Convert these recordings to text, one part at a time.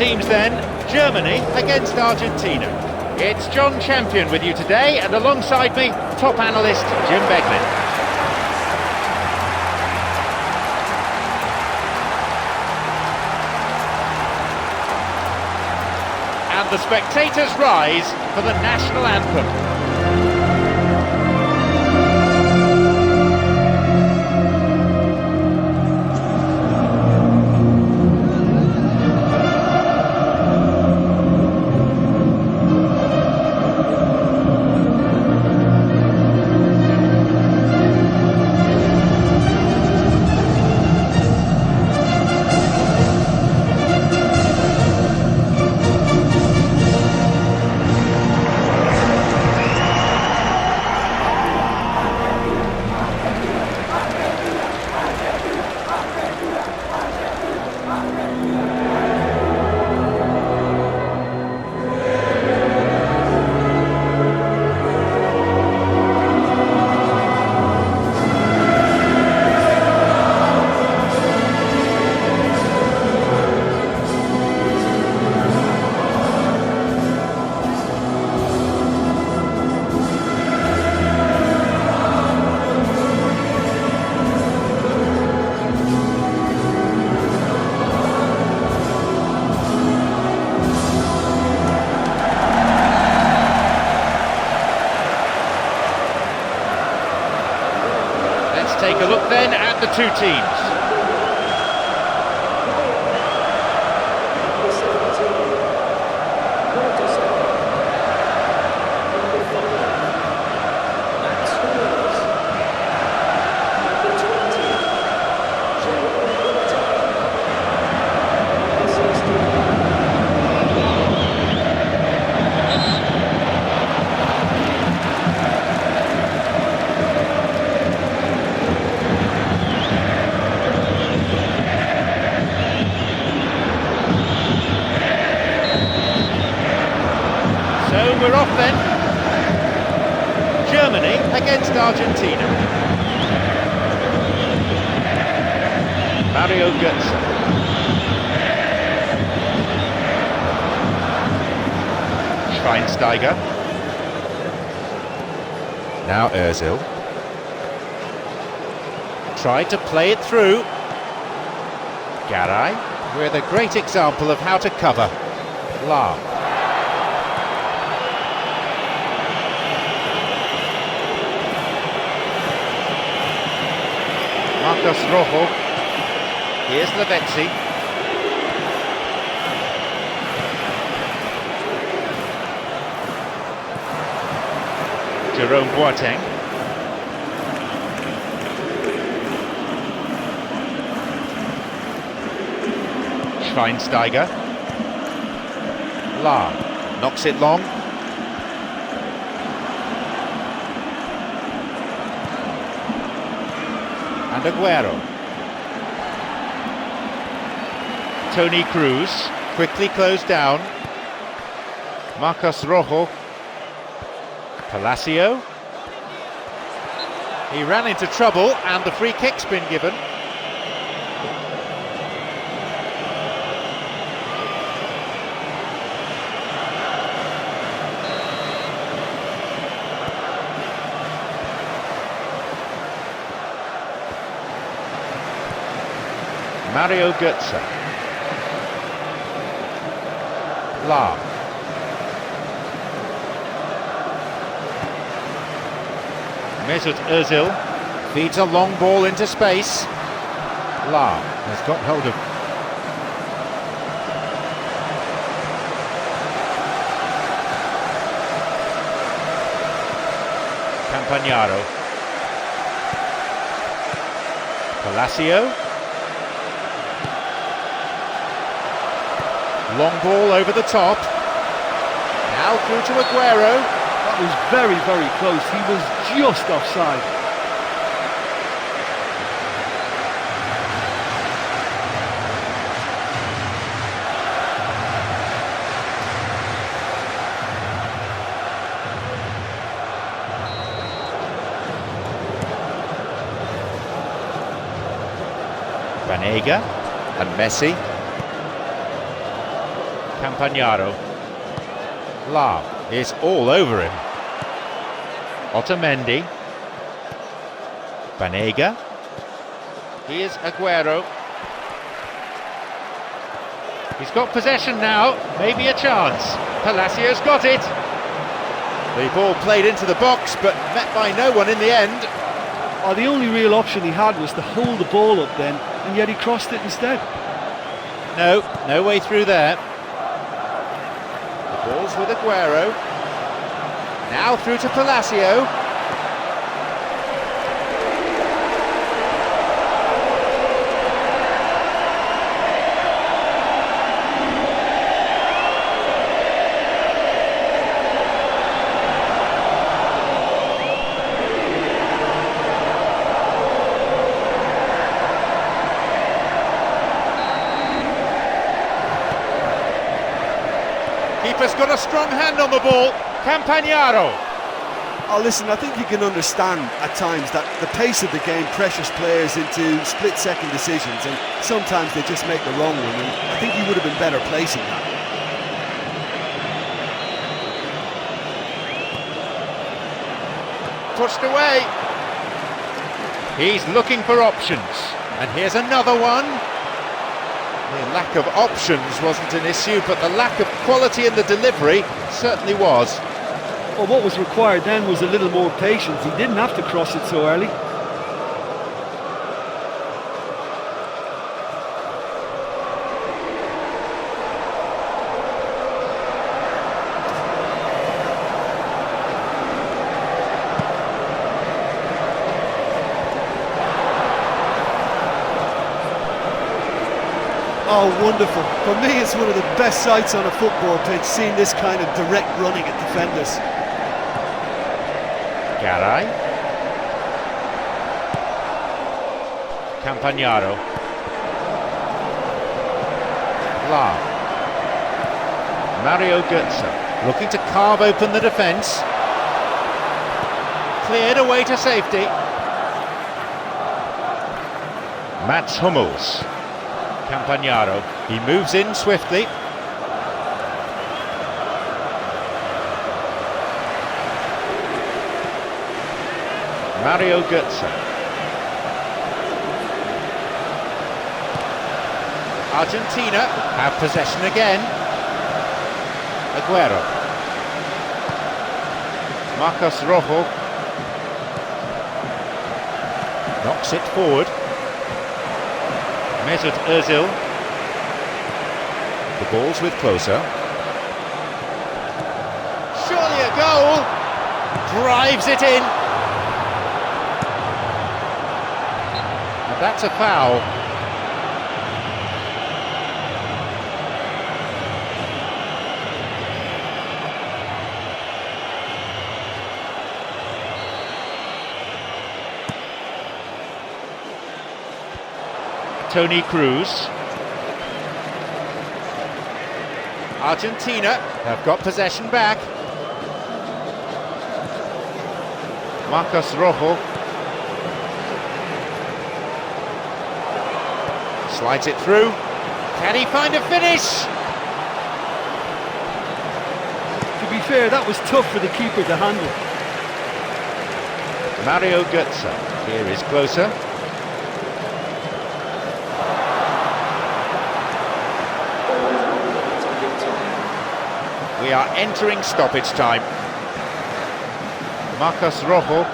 teams then, Germany against Argentina. It's John Champion with you today, and alongside me, top analyst Jim Beglin. And the spectators rise for the national anthem. Take a look then at the two teams. We're off then. Germany against Argentina. Mario Götze. Schweinsteiger. Now Özil. Tried to play it through. Garay with a great example of how to cover. Lahm. Marcos Rojo. Here's Lavezzi. Jerome Boateng. Schweinsteiger. Lahm knocks it long. And Aguero. Toni Kroos, quickly closed down. Marcos Rojo. Palacio. He ran into trouble and the free kick's been given. Mario Götze. Lahm. Mesut Özil feeds a long ball into space. Lahm has got hold of Campagnaro. Palacio. Long ball over the top. Now through to Aguero. That was very, very close. He was just offside. Banega and Messi. Campagnaro. Lav is all over him. Otamendi. Banega. Here's Aguero. He's got possession now, maybe a chance. Palacios got it. The ball played into the box, but met by no one in the end. Oh, the only real option he had was to hold the ball up then, and yet he crossed it instead. No way through there. The ball's with Aguero. Now through to Palacio. Keeper's got a strong hand on the ball. Campagnaro. Oh, listen, I think you can understand at times that the pace of the game pressures players into split-second decisions, and sometimes they just make the wrong one, and I think he would have been better placing that. Pushed away. He's looking for options. And here's another one. The lack of options wasn't an issue, but the lack of quality in the delivery certainly was. Well, what was required then was a little more patience. He didn't have to cross it so early. Oh, wonderful. For me, it's one of the best sights on a football pitch, seeing this kind of direct running at defenders. Garay. Campagnaro. Lav. Mario Götze looking to carve open the defence. Cleared away to safety. Mats Hummels. Campagnaro, he moves in swiftly. Mario Götze. Argentina have possession again. Aguero. Marcos Rojo knocks it forward. Mesut Özil. The ball's with Closer. Surely a goal. Drives it in. And that's a foul. Toni Kroos. Argentina have got possession back. Marcos Rojo slides it through. Can he find a finish? To be fair, that was tough for the keeper to handle. Mario Götze. Here is Closer. We are entering stoppage time. Marcos Rojo.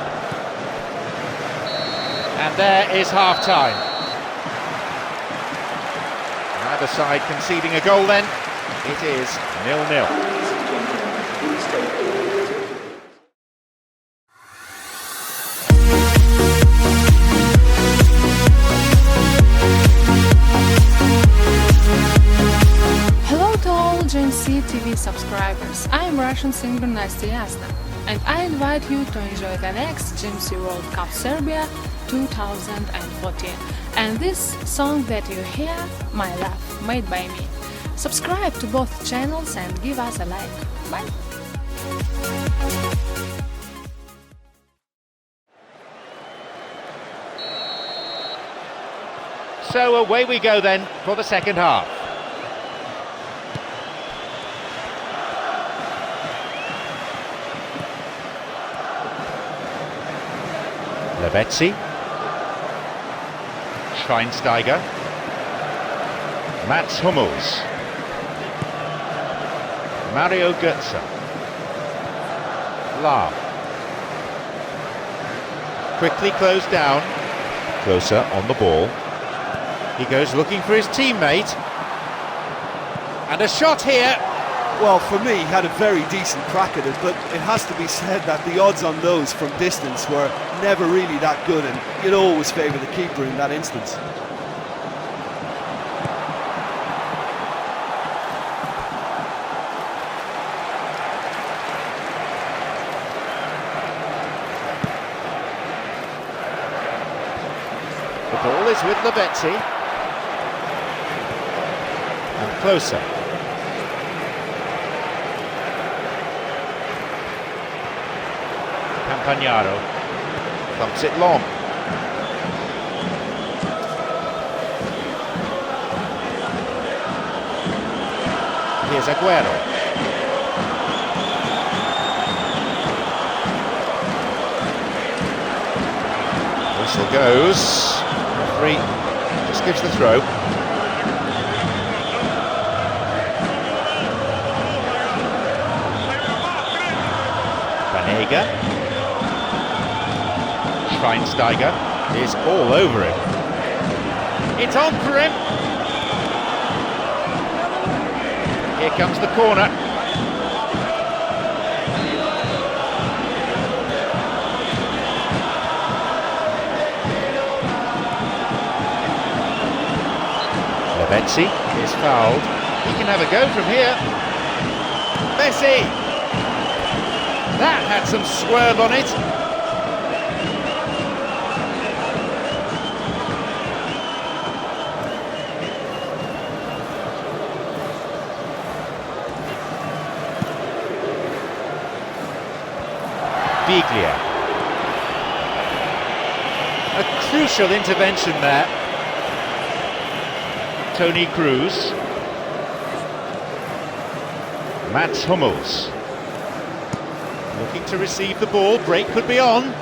And there is half-time. Neither side conceding a goal then. It is 0-0. TV subscribers, I am Russian singer Nastya Yasna, and I invite you to enjoy the next FIFA World Cup Serbia 2014. And this song that you hear, My Love, made by me. Subscribe to both channels and give us a like. Bye! So away we go then for the second half. Levetzi. Schweinsteiger. Mats Hummels. Mario Götze. Lahr. Quickly closed down. Closer on the ball. He goes looking for his teammate. And a shot here. Well, for me, he had a very decent crack at it, but it has to be said that the odds on those from distance were never really that good, and you'd always favour the keeper in that instance. The ball is with Levetzi. And closer. Campagnaro thumps it long. Here's Aguero. Whistle goes. Referee just gives the throw. Banega. Schweinsteiger is all over him. It's on for him. Here comes the corner. Levetzi is fouled. He can have a go from here. Messi! That had some swerve on it. Biglia. A crucial intervention there. Tony Cruz. Mats Hummels. Looking to receive the ball, break could be on.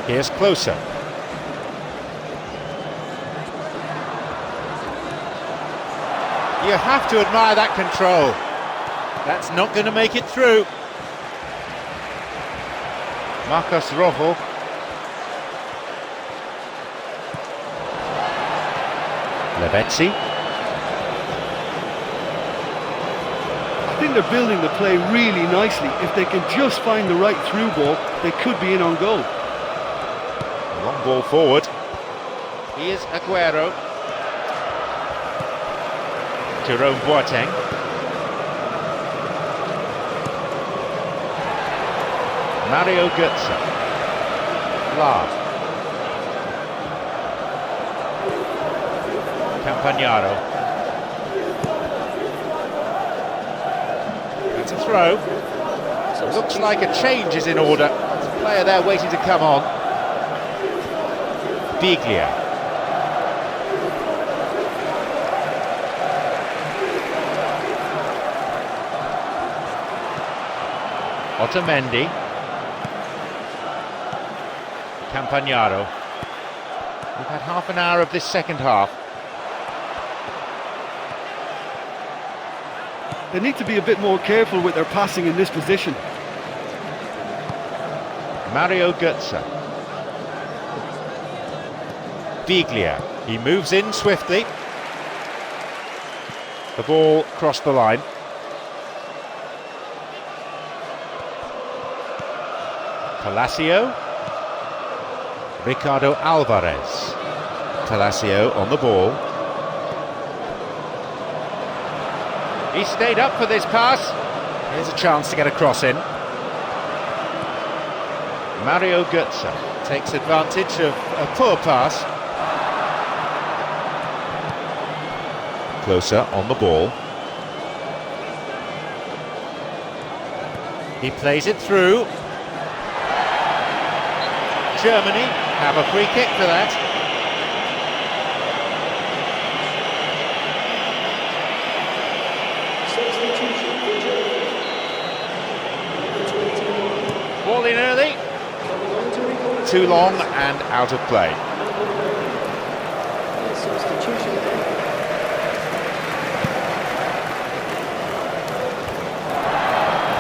Here's closer. You have to admire that control. That's not going to make it through. Marcos Rojo. Levetzi. I think they're building the play really nicely. If they can just find the right through ball, they could be in on goal. Long ball forward. Here's Aguero. Jerome Boateng. Mario Götze. Lahr. Campagnaro. That's a throw. So it looks like a change is in order. There's a player there waiting to come on. Biglia. Otamendi. Campagnaro. We've had half an hour of this second half. They need to be a bit more careful with their passing in this position. Mario Götze. Biglia. He moves in swiftly. The ball crossed the line. Palacio. Ricardo Alvarez. Palacio on the ball. He stayed up for this pass. Here's a chance to get a cross in. Mario Götze takes advantage of a poor pass. Closer on the ball. He plays it through. Germany have a free kick for that. Ball in early. too long and out of play.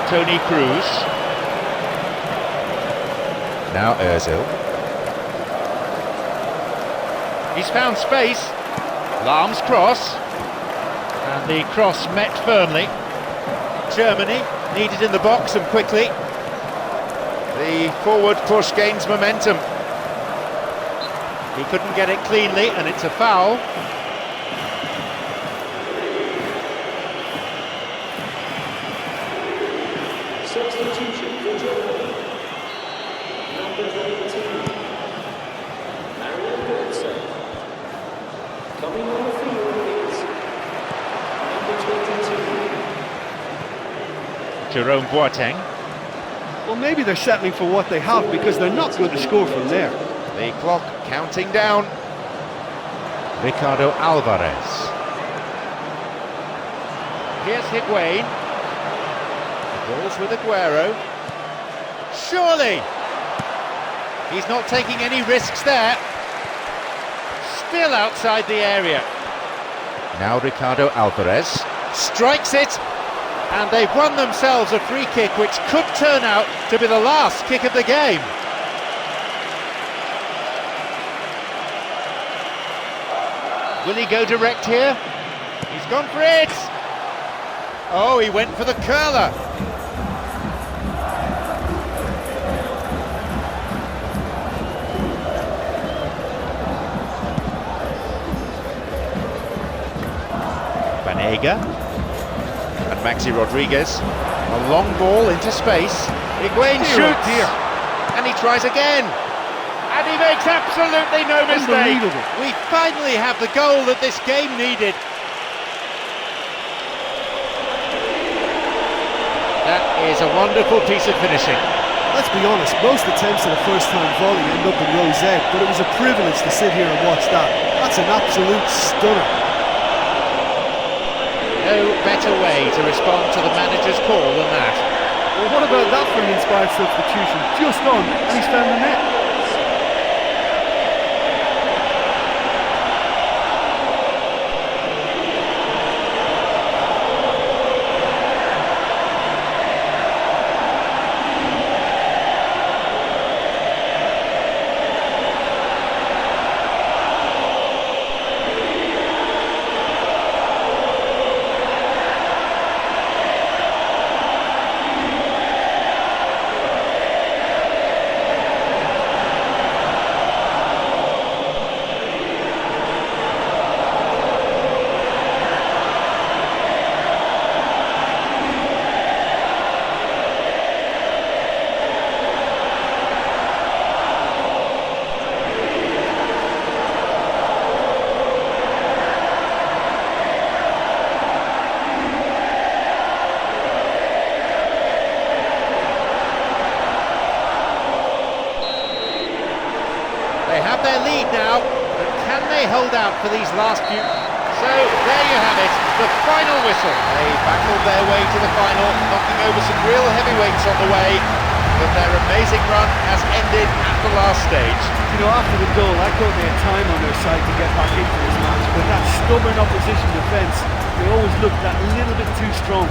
Tony Cruz. Now Ozil. He's found space. Lahm's cross. And the cross met firmly. Germany needed in the box and quickly. The forward push gains momentum. He couldn't get it cleanly and it's a foul. Substitution for Germany. Number 19. Marian Goalless. Coming on the field is number 22. Jerome Boateng. Well, maybe they're settling for what they have because they're not going to score from there. The clock counting down. Ricardo Alvarez. Here's Higuain. The ball's with Aguero. Surely! He's not taking any risks there. Still outside the area. Now Ricardo Alvarez strikes it. And they've won themselves a free kick which could turn out to be the last kick of the game. Will he go direct here? He's gone for it! Oh, he went for the curler. Banega. And Maxi Rodriguez, a long ball into space. Higuain shoots, and he tries again, and he makes absolutely no mistake. We finally have the goal that this game needed. That is a wonderful piece of finishing. Let's be honest, most attempts at a first-time volley end up in rosette, but it was a privilege to sit here and watch that. That's an absolute stunner. No better way to respond to the manager's call than that. Well, what about that for an inspired substitution? Just on, and he's found the net. They have their lead now, but can they hold out for these last few? So there you have it, the final whistle. They battled their way to the final, knocking over some real heavyweights on the way, but their amazing run has ended at the last stage. You know, after the goal, I thought they had time on their side to get back into this match, but that stubborn opposition defence, they always looked that little bit too strong.